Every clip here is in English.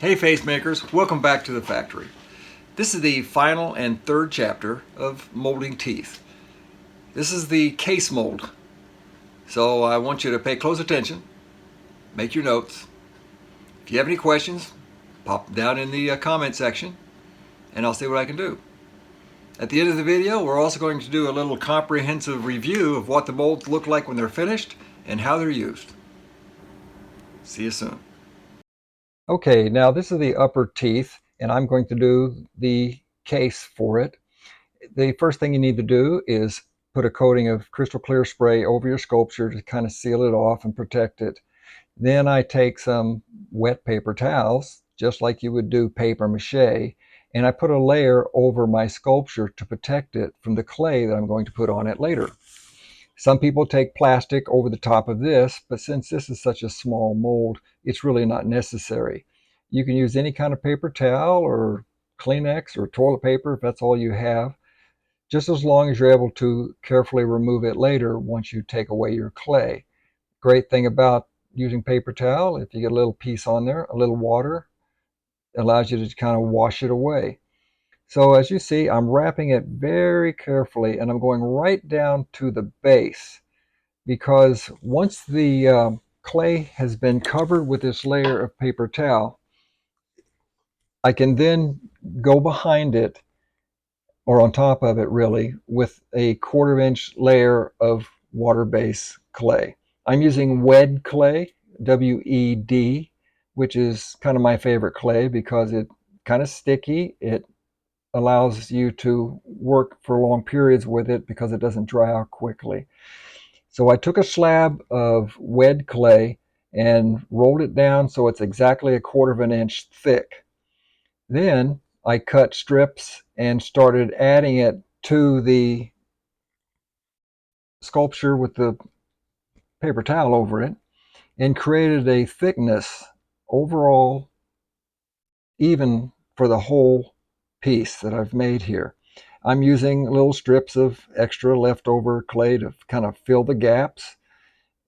Hey FaceMakers, welcome back to the factory. This is the final and third chapter of molding teeth. This is the case mold. So I want you to pay close attention, make your notes. If you have any questions, pop them down in the comment section and I'll see what I can do. At the end of the video, we're also going to do a little comprehensive review of what the molds look like when they're finished and how they're used. See you soon. Okay, now this is the upper teeth, and I'm going to do the case for it. The first thing you need to do is put a coating of crystal clear spray over your sculpture to kind of seal it off and protect it. Then I take some wet paper towels, just like you would do paper mache, and I put a layer over my sculpture to protect it from the clay that I'm going to put on it later. Some people take plastic over the top of this, but since this is such a small mold, it's really not necessary. You can use any kind of paper towel or Kleenex or toilet paper if that's all you have, just as long as you're able to carefully remove it later once you take away your clay. Great thing about using paper towel, if you get a little piece on there, a little water, it allows you to kind of wash it away. So as you see, I'm wrapping it very carefully and I'm going right down to the base, because once the clay has been covered with this layer of paper towel, I can then go behind it, or on top of it really, with a 1/4 inch layer of water-based clay. I'm using Wed clay, W-E-D, which is kind of my favorite clay because it's kind of sticky. It allows you to work for long periods with it because it doesn't dry out quickly. So I took a slab of Wed clay and rolled it down so it's exactly a 1/4 inch thick. Then I cut strips and started adding it to the sculpture with the paper towel over it and created a thickness overall even for the whole piece that I've made here. I'm using little strips of extra leftover clay to kind of fill the gaps.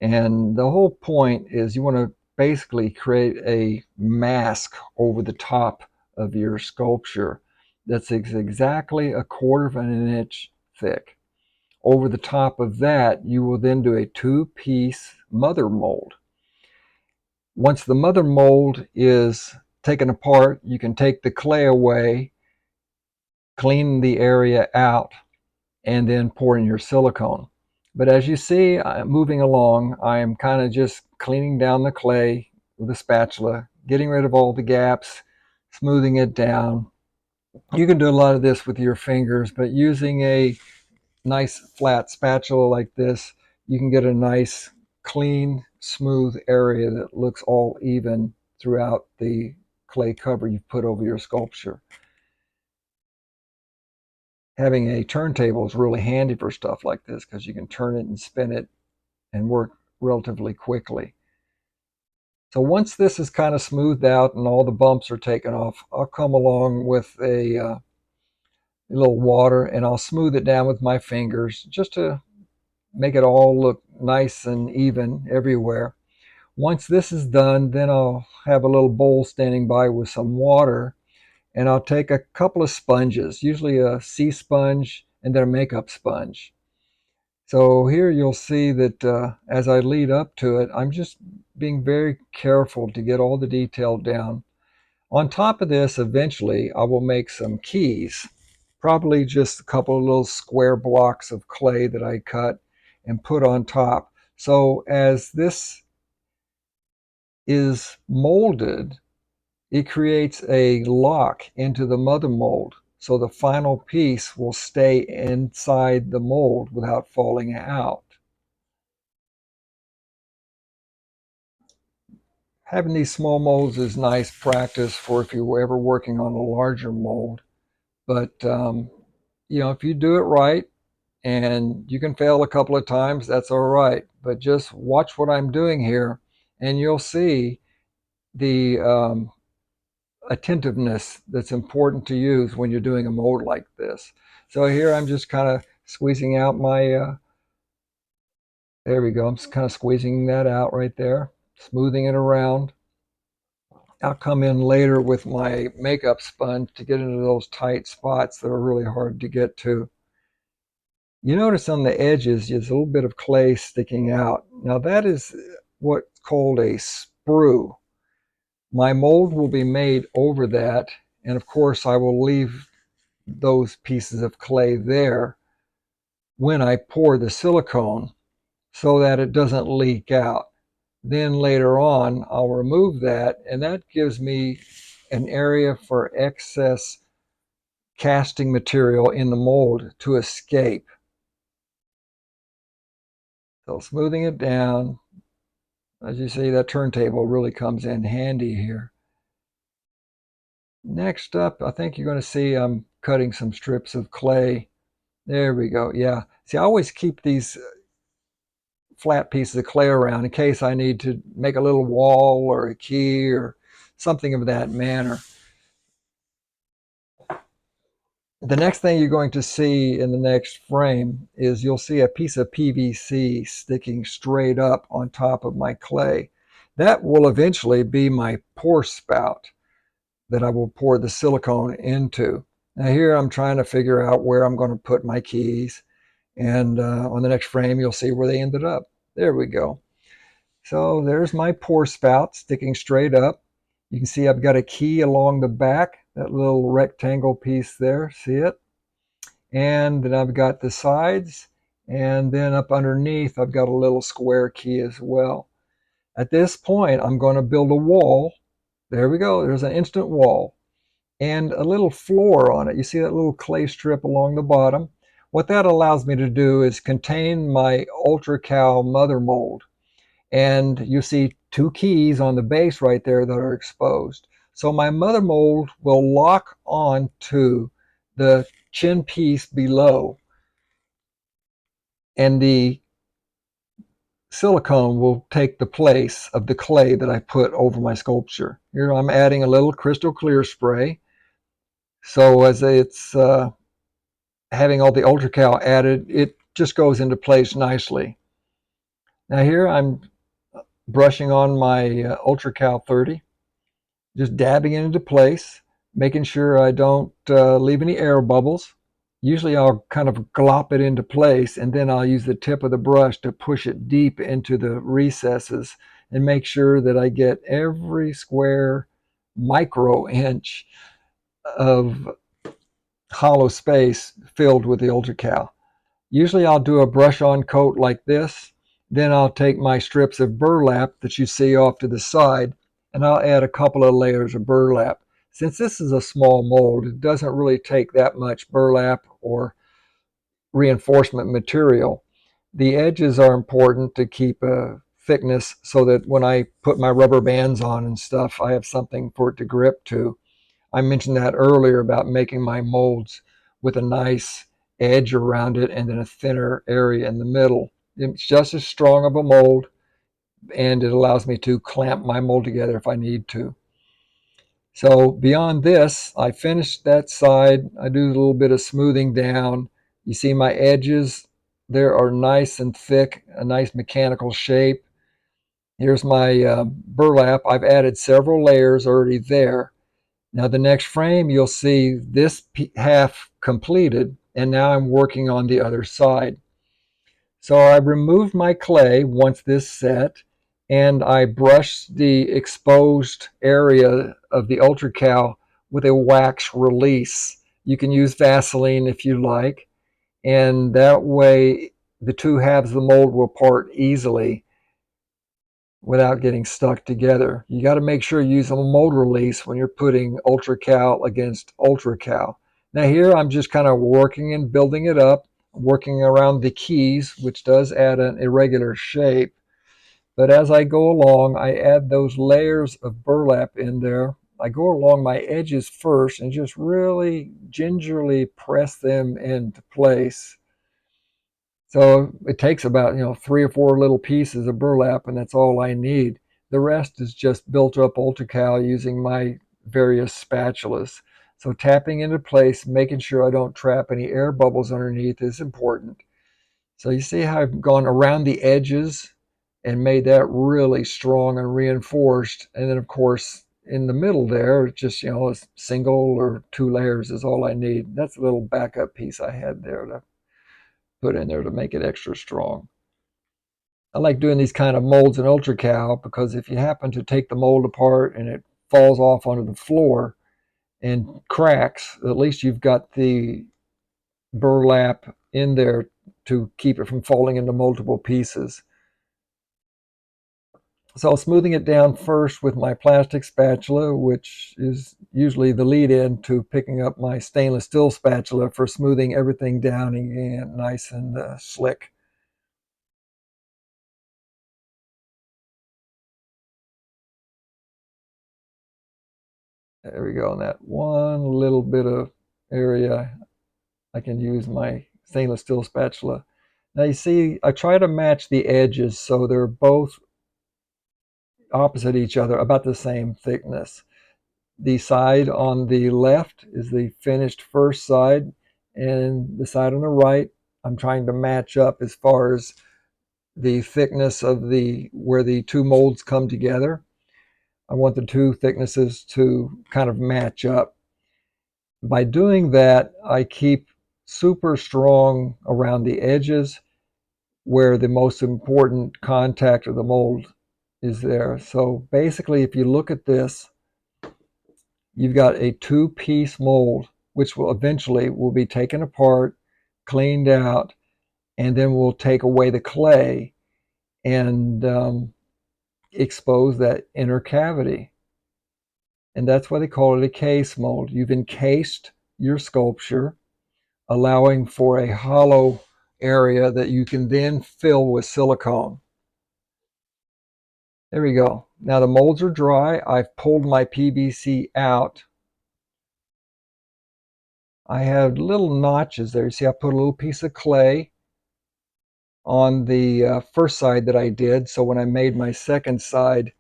And the whole point is you want to basically create a mask over the top of your sculpture that's exactly a 1/4 inch thick. Over the top of that, you will then do a 2-piece mother mold. Once the mother mold is taken apart, you can take the clay away, clean the area out, and then pour in your silicone. But as you see, moving along, I'm kind of just cleaning down the clay with a spatula, getting rid of all the gaps, smoothing it down. You can do a lot of this with your fingers, but using a nice flat spatula like this, you can get a nice, clean, smooth area that looks all even throughout the clay cover you've put over your sculpture. Having a turntable is really handy for stuff like this because you can turn it and spin it and work relatively quickly. So once this is kind of smoothed out and all the bumps are taken off, I'll come along with a little water and I'll smooth it down with my fingers just to make it all look nice and even everywhere. Once this is done, then I'll have a little bowl standing by with some water, and I'll take a couple of sponges, usually a sea sponge and then a makeup sponge. So here you'll see that as I lead up to it, I'm just being very careful to get all the detail down. On top of this, eventually, I will make some keys, probably just a couple of little square blocks of clay that I cut and put on top. So as this is molded, it creates a lock into the mother mold. So the final piece will stay inside the mold without falling out. Having these small molds is nice practice for if you were ever working on a larger mold. But, if you do it right, and you can fail a couple of times, that's all right. But just watch what I'm doing here, and you'll see the attentiveness that's important to use when you're doing a mold like this. So here I'm just kind of squeezing out my, there we go, I'm just kind of squeezing that out right there, smoothing it around. I'll come in later with my makeup sponge to get into those tight spots that are really hard to get to. You notice on the edges there's a little bit of clay sticking out. Now that is what's called a sprue. My mold will be made over that, and of course I will leave those pieces of clay there when I pour the silicone so that it doesn't leak out. Then later on I'll remove that, and that gives me an area for excess casting material in the mold to escape. So smoothing it down, as you see, that turntable really comes in handy here. Next up, I think you're going to see I'm cutting some strips of clay. There we go. Yeah. See, I always keep these flat pieces of clay around in case I need to make a little wall or a key or something of that manner. The next thing you're going to see in the next frame is you'll see a piece of PVC sticking straight up on top of my clay. That will eventually be my pour spout that I will pour the silicone into. Now here I'm trying to figure out where I'm going to put my keys, and on the next frame you'll see where they ended up. There we go. So there's my pour spout sticking straight up. You can see I've got a key along the back, that little rectangle piece there, see it? And then I've got the sides, and then up underneath I've got a little square key as well. At this point I'm going to build a wall. There we go, there's an instant wall and a little floor on it. You see that little clay strip along the bottom? What that allows me to do is contain my UltraCal mother mold. And you see two keys on the base right there that are exposed. So my mother mold will lock on to the chin piece below, and the silicone will take the place of the clay that I put over my sculpture. Here I'm adding a little crystal clear spray. So as it's having all the UltraCal added, it just goes into place nicely. Now here I'm brushing on my UltraCal 30, just dabbing it into place, making sure I don't leave any air bubbles. Usually I'll kind of glop it into place, and then I'll use the tip of the brush to push it deep into the recesses and make sure that I get every square micro inch of hollow space filled with the UltraCal. Usually I'll do a brush on coat like this. Then I'll take my strips of burlap that you see off to the side, and I'll add a couple of layers of burlap. Since this is a small mold, it doesn't really take that much burlap or reinforcement material. The edges are important to keep a thickness so that when I put my rubber bands on and stuff, I have something for it to grip to. I mentioned that earlier about making my molds with a nice edge around it and then a thinner area in the middle. It's just as strong of a mold, and it allows me to clamp my mold together if I need to. So beyond this, I finished that side. I do a little bit of smoothing down. You see my edges, they are nice and thick, a nice mechanical shape. Here's my burlap. I've added several layers already there. Now the next frame, you'll see this half completed, and now I'm working on the other side. So I removed my clay once this set, and I brushed the exposed area of the UltraCal with a wax release. You can use Vaseline if you like, and that way the two halves of the mold will part easily without getting stuck together. You got to make sure you use a mold release when you're putting UltraCal against UltraCal. Now here I'm just kind of working and building it up, working around the keys, which does add an irregular shape. But as I go along, I add those layers of burlap in there. I go along my edges first and just really gingerly press them into place. So it takes about, 3 or 4 little pieces of burlap, and that's all I need. The rest is just built up UltraCal using my various spatulas. So tapping into place, making sure I don't trap any air bubbles underneath is important. So you see how I've gone around the edges and made that really strong and reinforced. And then of course, in the middle there, just, a single or 2 layers is all I need. That's a little backup piece I had there to put in there to make it extra strong. I like doing these kind of molds in UltraCal because if you happen to take the mold apart and it falls off onto the floor and cracks, at least you've got the burlap in there to keep it from falling into multiple pieces. So smoothing it down first with my plastic spatula, which is usually the lead in to picking up my stainless steel spatula for smoothing everything down and getting it nice and slick. There we go. In that one little bit of area, I can use my stainless steel spatula. Now you see, I try to match the edges so they're both opposite each other, about the same thickness. The side on the left is the finished first side, and the side on the right, I'm trying to match up as far as the thickness of the where the two molds come together. I want the two thicknesses to kind of match up. By doing that, I keep super strong around the edges where the most important contact of the mold is there. So basically, if you look at this, you've got a two-piece mold, which will eventually will be taken apart, cleaned out, and then we'll take away the clay and expose that inner cavity. And that's why they call it a case mold. You've encased your sculpture, allowing for a hollow area that you can then fill with silicone. There we go. Now the molds are dry. I've pulled my PVC out. I have little notches there. You see, I put a little piece of clay on the first side that I did. So when I made my second side,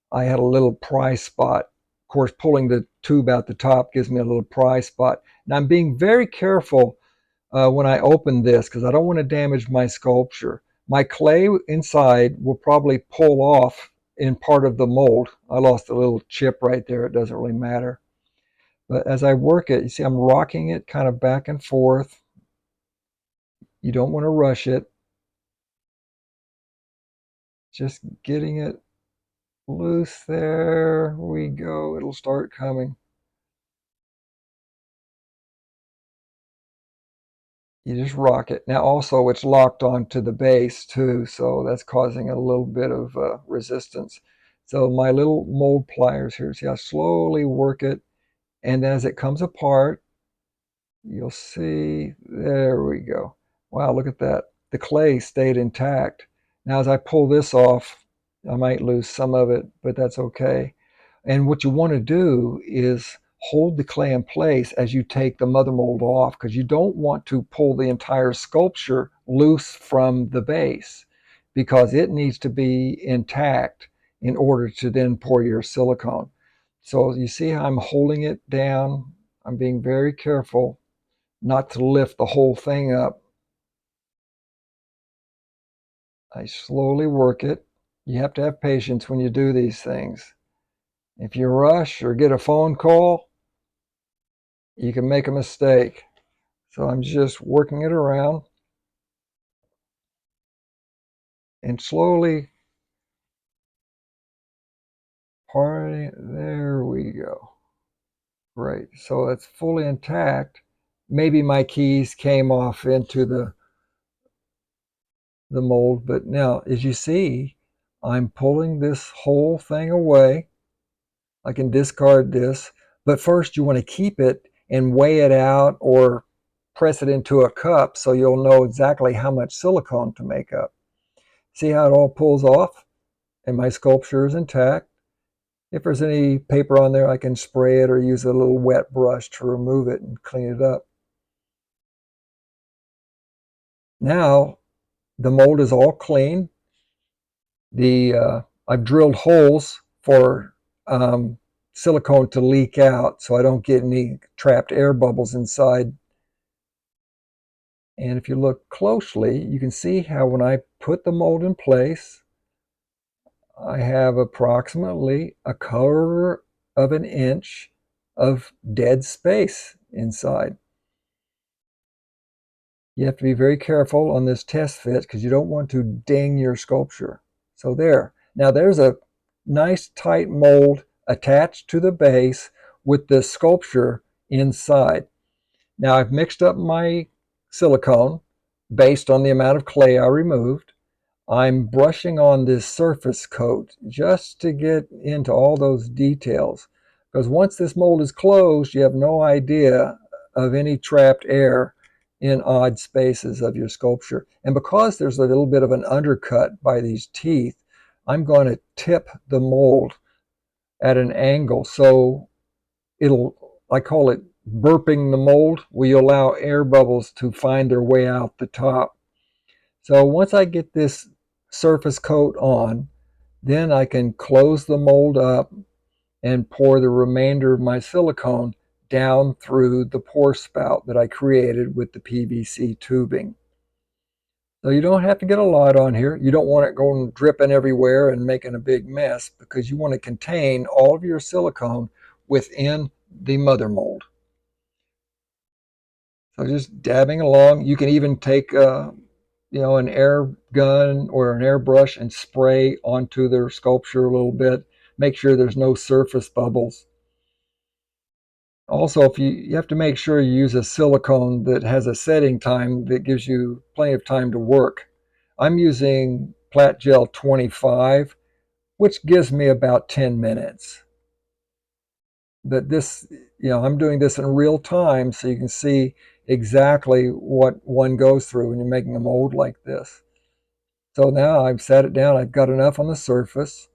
I had a little pry spot. Of course, pulling the tube out the top gives me a little pry spot. Now I'm being very careful when I open this because I don't want to damage my sculpture. My clay inside will probably pull off in part of the mold. I lost a little chip right there. It doesn't really matter. But as I work it, you see I'm rocking it kind of back and forth. You don't want to rush it. Just getting it loose. There we go. It'll start coming. You just rock it. Now also it's locked onto the base too, so that's causing a little bit of resistance. So my little mold pliers here, see I slowly work it, and as it comes apart, you'll see, there we go. Wow, look at that. The clay stayed intact. Now as I pull this off, I might lose some of it, but that's okay. And what you want to do is hold the clay in place as you take the mother mold off because you don't want to pull the entire sculpture loose from the base because it needs to be intact in order to then pour your silicone. So you see how I'm holding it down? I'm being very careful not to lift the whole thing up. I slowly work it. You have to have patience when you do these things. If you rush or get a phone call, you can make a mistake. So I'm just working it around and slowly parting. There we go. Great. So it's fully intact. Maybe my keys came off into the mold, but now as you see, I'm pulling this whole thing away. I can discard this, but first you want to keep it and weigh it out or press it into a cup so you'll know exactly how much silicone to make up. See how it all pulls off? And my sculpture is intact. If there's any paper on there, I can spray it or use a little wet brush to remove it and clean it up. Now the mold is all clean. I've drilled holes for silicone to leak out so I don't get any trapped air bubbles inside. And if you look closely, you can see how when I put the mold in place, I have approximately a of an inch of dead space inside. You have to be very careful on this test fit because you don't want to ding your sculpture. So there. Now there's a nice tight mold attached to the base with the sculpture inside. Now I've mixed up my silicone based on the amount of clay I removed. I'm brushing on this surface coat just to get into all those details. Because once this mold is closed, you have no idea of any trapped air in odd spaces of your sculpture. And because there's a little bit of an undercut by these teeth, I'm going to tip the mold at an angle. So I call it burping the mold. We allow air bubbles to find their way out the top. So once I get this surface coat on, then I can close the mold up and pour the remainder of my silicone down through the pour spout that I created with the PVC tubing. So you don't have to get a lot on here. You don't want it going dripping everywhere and making a big mess because you want to contain all of your silicone within the mother mold. So just dabbing along. You can even take an air gun or an airbrush and spray onto their sculpture a little bit. Make sure there's no surface bubbles. Also, if you have to make sure you use a silicone that has a setting time that gives you plenty of time to work. I'm using Plat Gel 25, which gives me about 10 minutes. But this, I'm doing this in real time so you can see exactly what one goes through when you're making a mold like this. So now I've sat it down, I've got enough on the surface.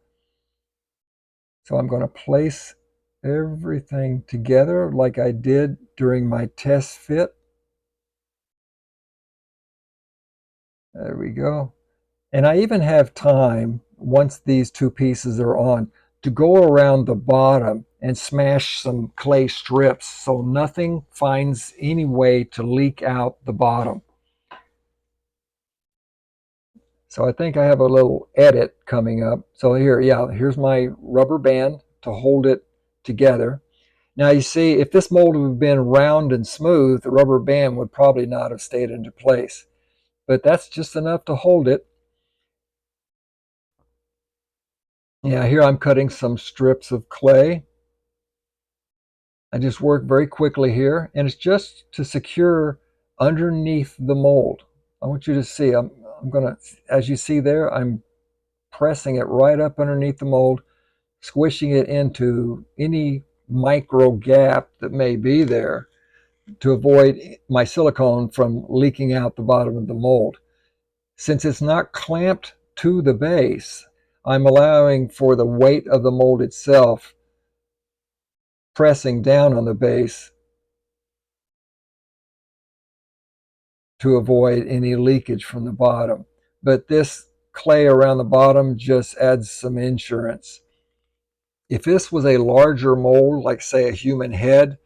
So I'm going to place everything together like I did during my test fit. There we go. And I even have time, once these two pieces are on, to go around the bottom and smash some clay strips so nothing finds any way to leak out the bottom. So I think I have a little edit coming up. So here's my rubber band to hold it together. Now you see, if this mold would have been round and smooth, the rubber band would probably not have stayed into place. But that's just enough to hold it. Yeah, here I'm cutting some strips of clay. I just work very quickly here, and it's just to secure underneath the mold. I want you to see, I'm gonna, as you see there, I'm pressing it right up underneath the mold, squishing it into any micro gap that may be there to avoid my silicone from leaking out the bottom of the mold. Since it's not clamped to the base, I'm allowing for the weight of the mold itself pressing down on the base to avoid any leakage from the bottom. But this clay around the bottom just adds some insurance. If this was a larger mold, like say a human head,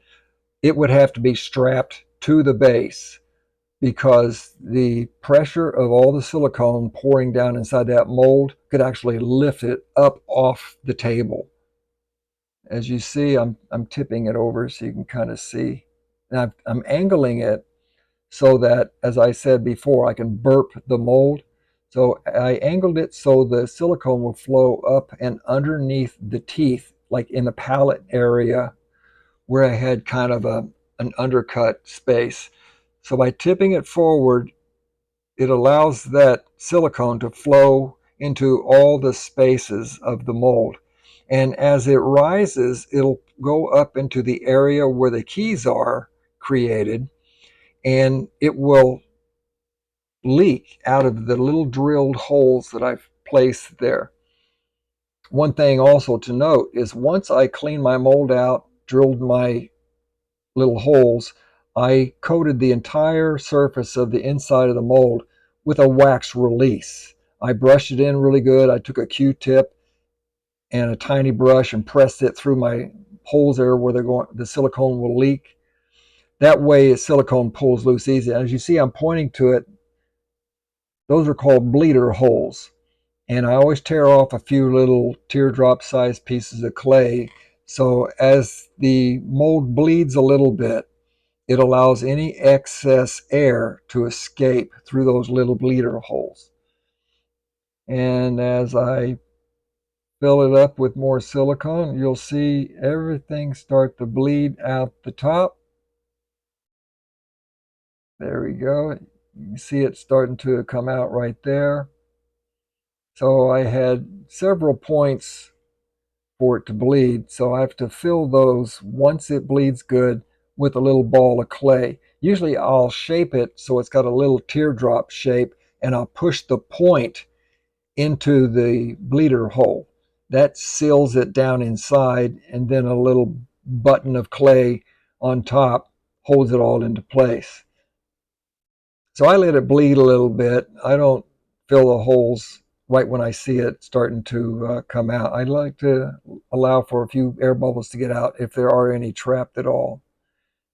it would have to be strapped to the base because the pressure of all the silicone pouring down inside that mold could actually lift it up off the table. As you see, I'm tipping it over so you can kind of see. And I'm angling it so that, as I said before, I can burp the mold. So I angled it so the silicone will flow up and underneath the teeth, like in the palate area where I had kind of an undercut space. So by tipping it forward, it allows that silicone to flow into all the spaces of the mold. And as it rises, it'll go up into the area where the keys are created, and it will leak out of the little drilled holes that I've placed there. One thing also to note is once I cleaned my mold out, drilled my little holes, I coated the entire surface of the inside of the mold with a wax release. I brushed it in really good. I took a Q-tip and a tiny brush and pressed it through my holes there where the silicone will leak. That way, silicone pulls loose easy. As you see, I'm pointing to it. Those are called bleeder holes. And I always tear off a few little teardrop-sized pieces of clay So as the mold bleeds a little bit, it allows any excess air to escape through those little bleeder holes. And as I fill it up with more silicone, you'll see everything start to bleed out the top. There we go. You can see it starting to come out right there. So I had several points for it to bleed, so I have to fill those once it bleeds good with a little ball of clay. Usually I'll shape it so it's got a little teardrop shape, and I'll push the point into the bleeder hole. That seals it down inside, and then a little button of clay on top holds it all into place. So I let it bleed a little bit. I don't fill the holes right when I see it starting to come out. I like to allow for a few air bubbles to get out if there are any trapped at all.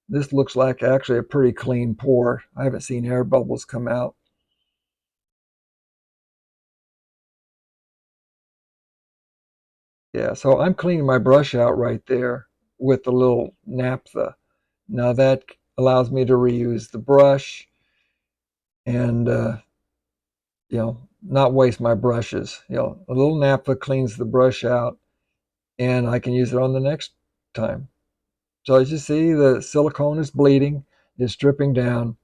This looks like actually a pretty clean pour. I haven't seen air bubbles come out. Yeah, so I'm cleaning my brush out right there with the little naphtha. Now that allows me to reuse the brush and not waste my brushes. A little naphtha cleans the brush out, and I can use it on the next time. So as you see, the silicone is bleeding, it's dripping down.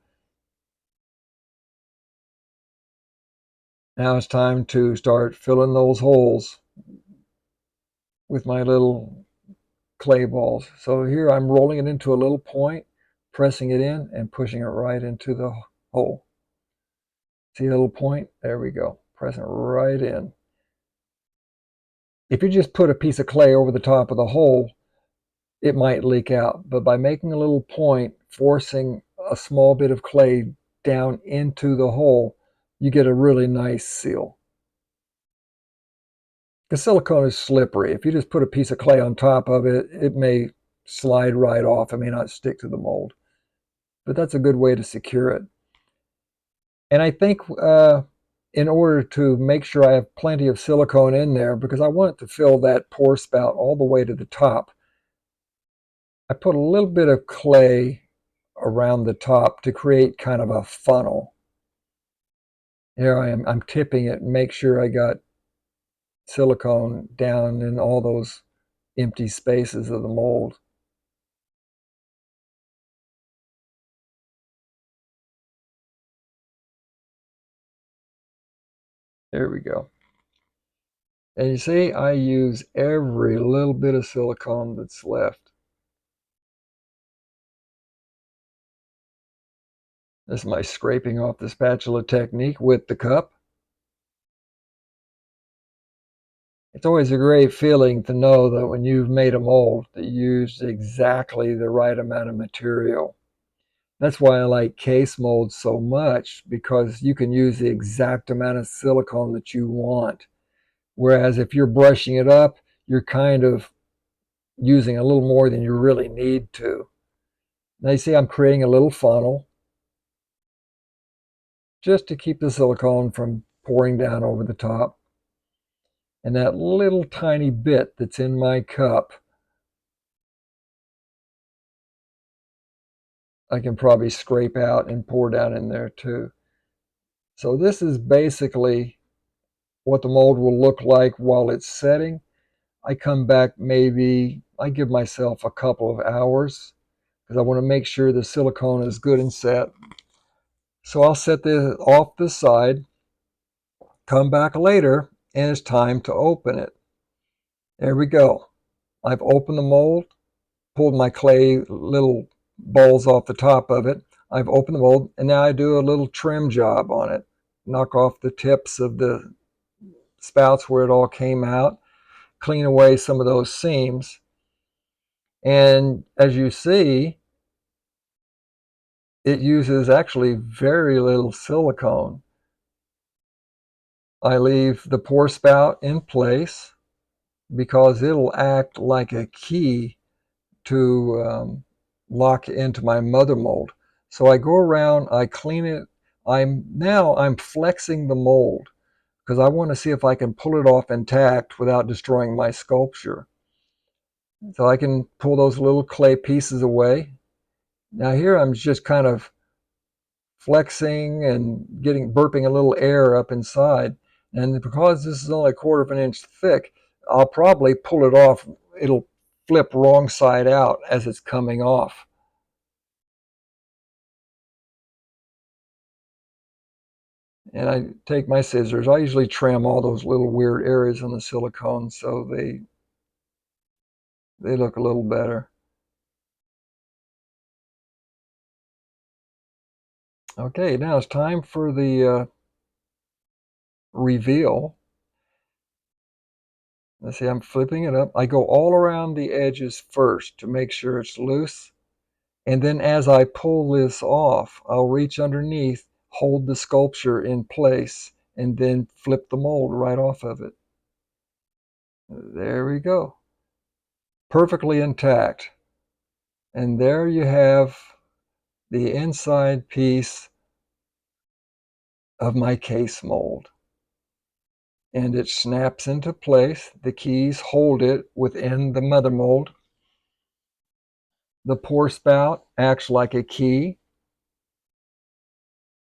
Now it's time to start filling those holes with my little clay balls. So here I'm rolling it into a little point, pressing it in and pushing it right into the hole. See the little point? There we go. Pressing it right in. If you just put a piece of clay over the top of the hole, it might leak out. But by making a little point, forcing a small bit of clay down into the hole, you get a really nice seal. The silicone is slippery. If you just put a piece of clay on top of it, it may slide right off. It may not stick to the mold. But that's a good way to secure it. And I think in order to make sure I have plenty of silicone in there, because I want it to fill that pour spout all the way to the top, I put a little bit of clay around the top to create kind of a funnel. Here I am, I'm tipping it and make sure I got silicone down in all those empty spaces of the mold. There we go. And you see, I use every little bit of silicone that's left. This is my scraping off the spatula technique with the cup. It's always a great feeling to know that when you've made a mold that you used exactly the right amount of material. That's why I like case molds so much, because you can use the exact amount of silicone that you want. Whereas if you're brushing it up, you're kind of using a little more than you really need to. Now you see I'm creating a little funnel just to keep the silicone from pouring down over the top. And that little tiny bit that's in my cup, I can probably scrape out and pour down in there too. So this is basically what the mold will look like while it's setting. I come back, maybe I give myself a couple of hours because I want to make sure the silicone is good and set. So I'll set this off the side, come back later, and it's time to open it. There we go. I've opened the mold, pulled my clay little balls off the top of it. I've opened the mold, and now I do a little trim job on it. Knock off the tips of the spouts where it all came out, clean away some of those seams. And as you see, it uses actually very little silicone. I leave the pour spout in place because it'll act like a key to lock into my mother mold. So I go around, I clean it. I'm flexing the mold because I want to see if I can pull it off intact without destroying my sculpture. So I can pull those little clay pieces away. Now here I'm just kind of flexing and burping a little air up inside. And because this is only a quarter of an inch thick, I'll probably pull it off. It'll flip wrong side out as it's coming off. And I take my scissors. I usually trim all those little weird areas on the silicone so they look a little better. Okay, now it's time for the reveal. Let's see, I'm flipping it up. I go all around the edges first to make sure it's loose. And then as I pull this off, I'll reach underneath, hold the sculpture in place, and then flip the mold right off of it. There we go. Perfectly intact. And there you have the inside piece of my case mold. And it snaps into place. The keys hold it within the mother mold. The pour spout acts like a key.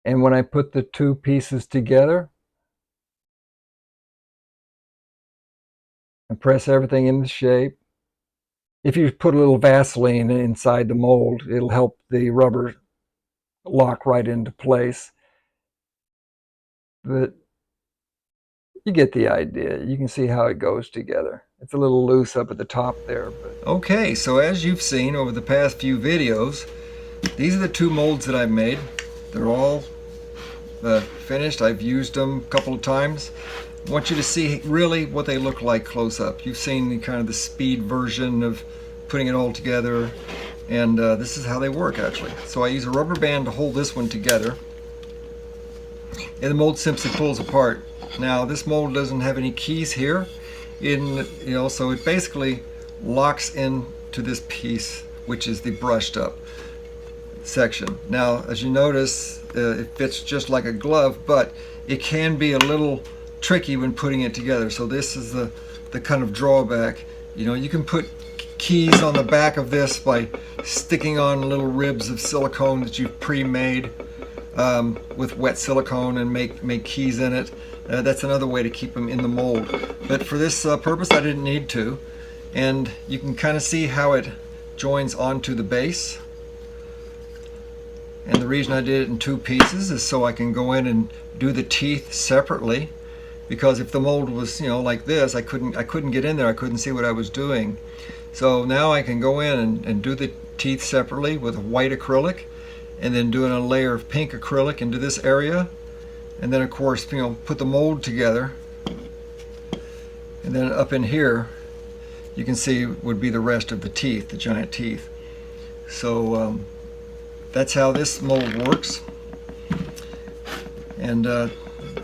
And when I put the two pieces together and press everything into shape, if you put a little Vaseline inside the mold, it'll help the rubber lock right into place. But you get the idea. You can see how it goes together. It's a little loose up at the top there. But okay, so as you've seen over the past few videos, these are the two molds that I've made. They're all finished. I've used them a couple of times. I want you to see really what they look like close up. You've seen the kind of the speed version of putting it all together, and this is how they work actually. So I use a rubber band to hold this one together, and the mold simply pulls apart. Now this mold doesn't have any keys here, so it basically locks into this piece, which is the brushed up section. Now as you notice, it fits just like a glove, but it can be a little tricky when putting it together. So this is the kind of drawback. You can put keys on the back of this by sticking on little ribs of silicone that you've pre-made with wet silicone and make keys in it. That's another way to keep them in the mold. But for this purpose, I didn't need to. And you can kind of see how it joins onto the base. And the reason I did it in two pieces is so I can go in and do the teeth separately. Because if the mold was, like this, I couldn't get in there. I couldn't see what I was doing. So now I can go in and do the teeth separately with white acrylic, and then doing a layer of pink acrylic into this area, and then of course put the mold together, and then up in here you can see would be the rest of the teeth, the giant teeth. So that's how this mold works, and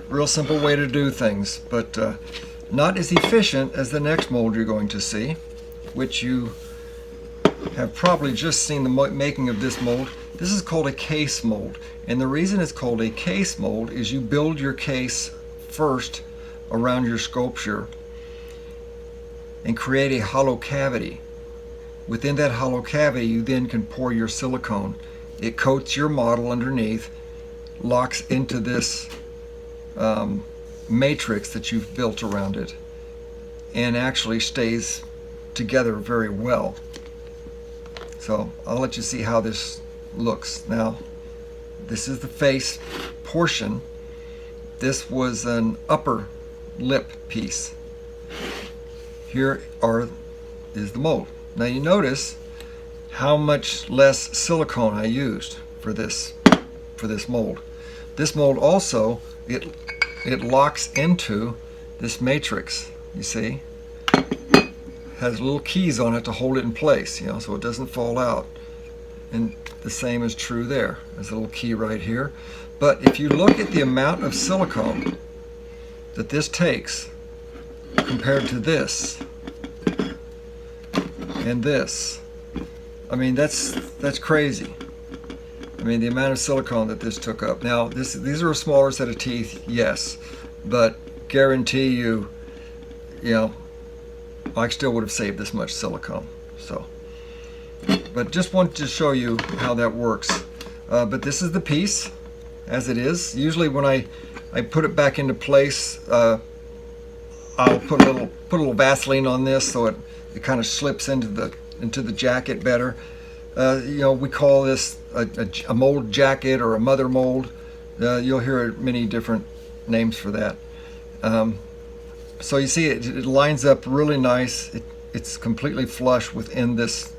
real simple way to do things, but not as efficient as the next mold you're going to see, which you have probably just seen the making of this mold. This is called a case mold, and the reason it's called a case mold is you build your case first around your sculpture and create a hollow cavity. Within that hollow cavity, you then can pour your silicone. It coats your model underneath, locks into this matrix that you've built around it, and actually stays together very well. So I'll let you see how this looks. Now this is the face portion. This was an upper lip piece. Here is the mold. Now you notice how much less silicone I used for this mold. This mold also, it locks into this matrix, you see. Has little keys on it to hold it in place, so it doesn't fall out. And the same is true there. There's a little key right here. But if you look at the amount of silicone that this takes compared to this and this, I mean, that's crazy. I mean, the amount of silicone that this took up. Now, these are a smaller set of teeth, yes, but guarantee you, I still would have saved this much silicone. So, but just wanted to show you how that works. But this is the piece as it is. Usually when I put it back into place, I'll put a little Vaseline on this so it kind of slips into the jacket better. You know, we call this a mold jacket or a mother mold. You'll hear many different names for that. So you see it lines up really nice. It's completely flush within this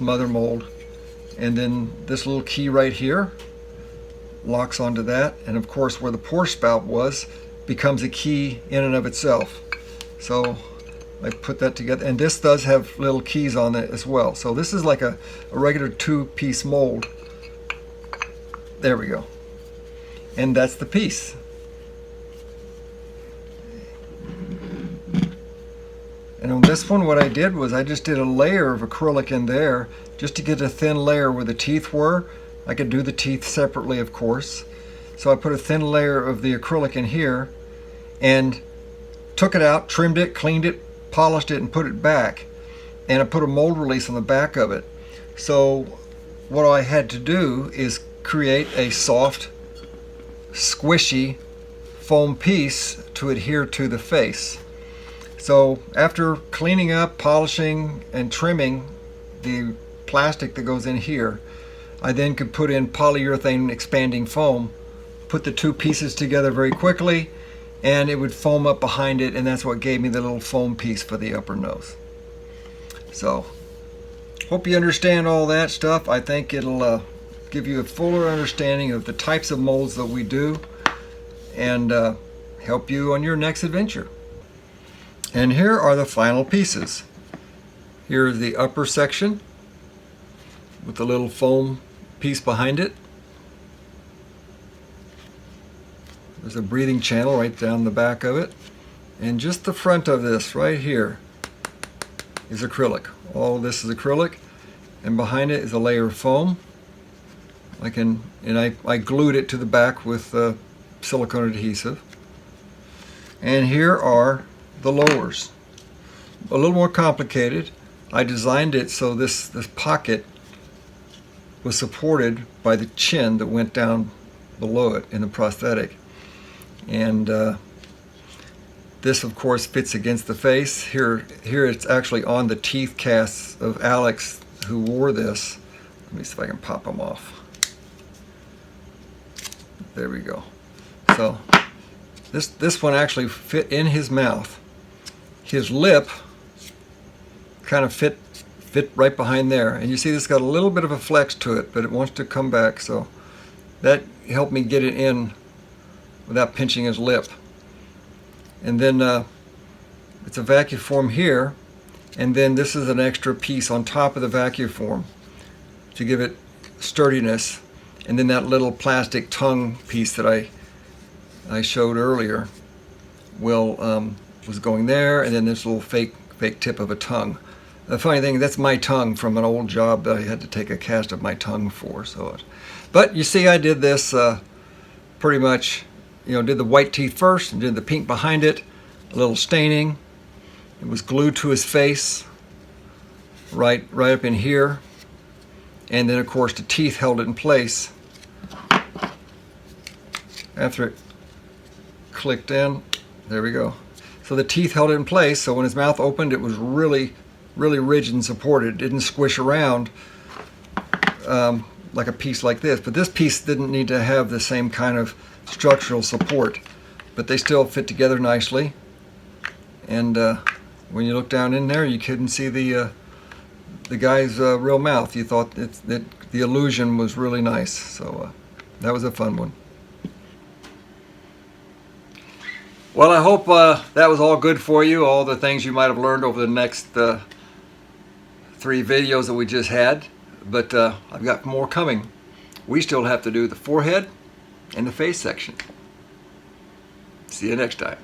mother mold. And then this little key right here locks onto that. And of course where the pour spout was becomes a key in and of itself. So I put that together. And this does have little keys on it as well. So this is like a regular 2-piece mold. There we go. And that's the piece. And on this one, what I did was I just did a layer of acrylic in there just to get a thin layer where the teeth were. I could do the teeth separately, of course. So I put a thin layer of the acrylic in here and took it out, trimmed it, cleaned it, polished it, and put it back. And I put a mold release on the back of it. So what I had to do is create a soft, squishy foam piece to adhere to the face. So after cleaning up, polishing, and trimming the plastic that goes in here, I then could put in polyurethane expanding foam, put the two pieces together very quickly, and it would foam up behind it, and that's what gave me the little foam piece for the upper nose. So, hope you understand all that stuff. I think it'll give you a fuller understanding of the types of molds that we do and help you on your next adventure. And here are the final pieces. Here is the upper section with the little foam piece behind it. There's a breathing channel right down the back of it. And just the front of this right here is acrylic. All this is acrylic. And behind it is a layer of foam. I glued it to the back with silicone adhesive. And here are the lowers. A little more complicated. I designed it so this pocket was supported by the chin that went down below it in the prosthetic. And this of course fits against the face. Here it's actually on the teeth casts of Alex who wore this. Let me see if I can pop them off. There we go. So this one actually fit in his mouth. His lip kind of fit right behind there, and you see this got a little bit of a flex to it, but it wants to come back, so that helped me get it in without pinching his lip. And then it's a vacuum form here, and then this is an extra piece on top of the vacuum form to give it sturdiness. And then that little plastic tongue piece that I showed earlier was going there, and then this little fake tip of a tongue. The funny thing, that's my tongue from an old job that I had to take a cast of my tongue for. But you see, I did this pretty much, did the white teeth first and did the pink behind it, a little staining. It was glued to his face, right up in here. And then of course the teeth held it in place. After it clicked in, there we go. So the teeth held it in place, so when his mouth opened it was really rigid and supported. It didn't squish around like a piece like this. But this piece didn't need to have the same kind of structural support. But they still fit together nicely. And when you look down in there, you couldn't see the guy's real mouth. You thought that the illusion was really nice. So that was a fun one. Well, I hope that was all good for you, all the things you might have learned over the next 3 videos that we just had. But I've got more coming. We still have to do the forehead and the face section. See you next time.